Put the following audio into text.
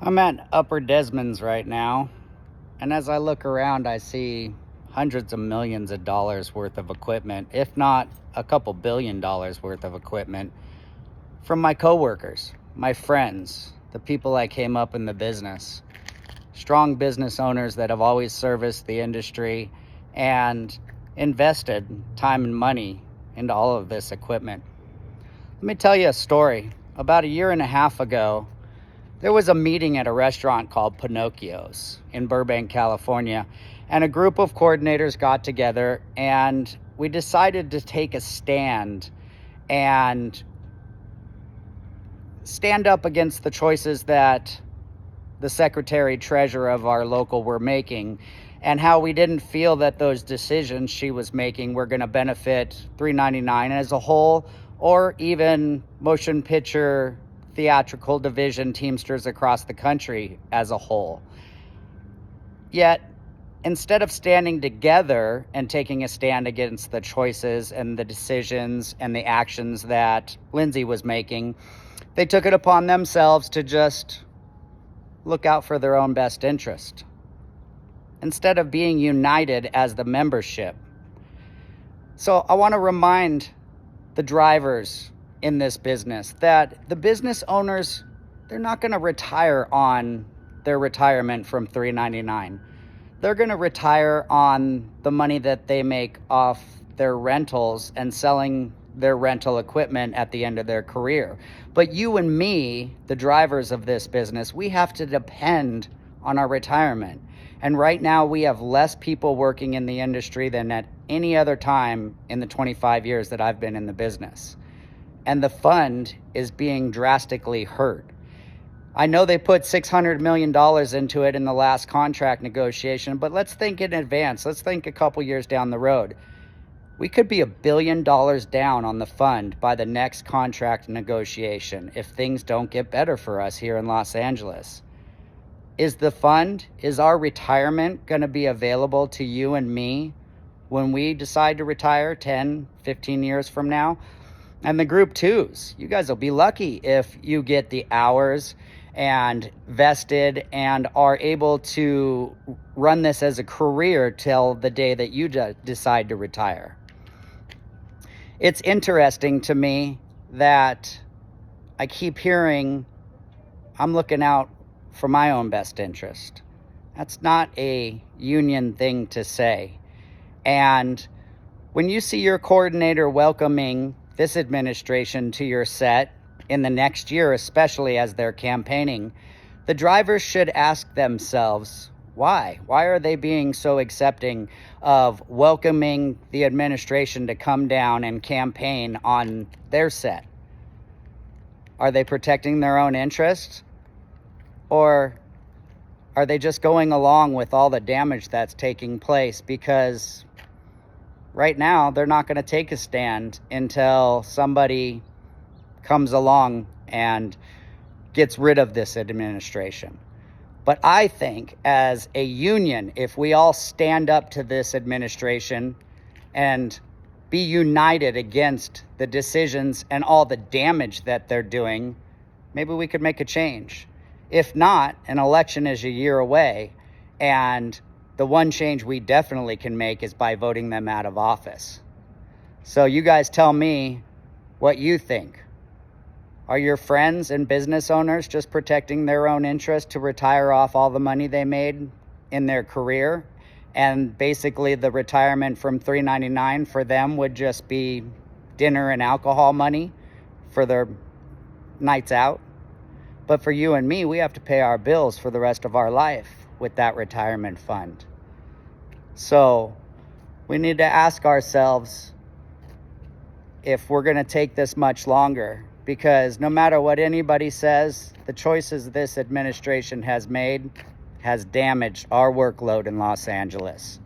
I'm at Upper Desmond's right now, and as I look around, I see hundreds of millions of dollars worth of equipment, if not a couple $1 billion worth of equipment from my coworkers, my friends, the people I came up in the business. Strong business owners that have always serviced the industry and invested time and money into all of this equipment. Let me tell you a story. About a year and a half ago, there was a meeting at a restaurant called Pinocchio's in Burbank, California, and a group of coordinators got together and we decided to take a stand and stand up against the choices that the secretary treasurer of our local were making, and how we didn't feel that those decisions she was making were going to benefit 399 as a whole, or even motion picture theatrical division Teamsters across the country as a whole. Yet, instead of standing together and taking a stand against the choices and the decisions and the actions that Lindsay was making, they took it upon themselves to just look out for their own best interest, instead of being united as the membership. So I want to remind the drivers in this business that the business owners, they're not going to retire on their retirement from 399. They're going to retire on the money that they make off their rentals and selling their rental equipment at the end of their career. But you and me, the drivers of this business, we have to depend on our retirement. And right now we have less people working in the industry than at any other time in the 25 years that I've been in the business. And the fund is being drastically hurt. I know they put $600 million into it in the last contract negotiation, but let's think in advance. Let's think a couple years down the road. We could be $1 billion down on the fund by the next contract negotiation if things don't get better for us here in Los Angeles. Is our retirement going to be available to you and me when we decide to retire 10, 15 years from now? And the group twos, you guys will be lucky if you get the hours and vested and are able to run this as a career till the day that you decide to retire. It's interesting to me that I keep hearing I'm looking out for my own best interest. That's not a union thing to say. And when you see your coordinator welcoming this administration to your set in the next year, especially as they're campaigning, the drivers should ask themselves, why? Why are they being so accepting of welcoming the administration to come down and campaign on their set? Are they protecting their own interests? Or are they just going along with all the damage that's taking place? Because right now, they're not going to take a stand until somebody comes along and gets rid of this administration. But I think as a union, if we all stand up to this administration and be united against the decisions and all the damage that they're doing, maybe we could make a change. If not, an election is a year away, and the one change we definitely can make is by voting them out of office. So you guys tell me what you think. Are your friends and business owners just protecting their own interest to retire off all the money they made in their career? And basically the retirement from 399 for them would just be dinner and alcohol money for their nights out. But for you and me, we have to pay our bills for the rest of our life with that retirement fund. So we need to ask ourselves if we're going to take this much longer, because no matter what anybody says, the choices this administration has made has damaged our workload in Los Angeles.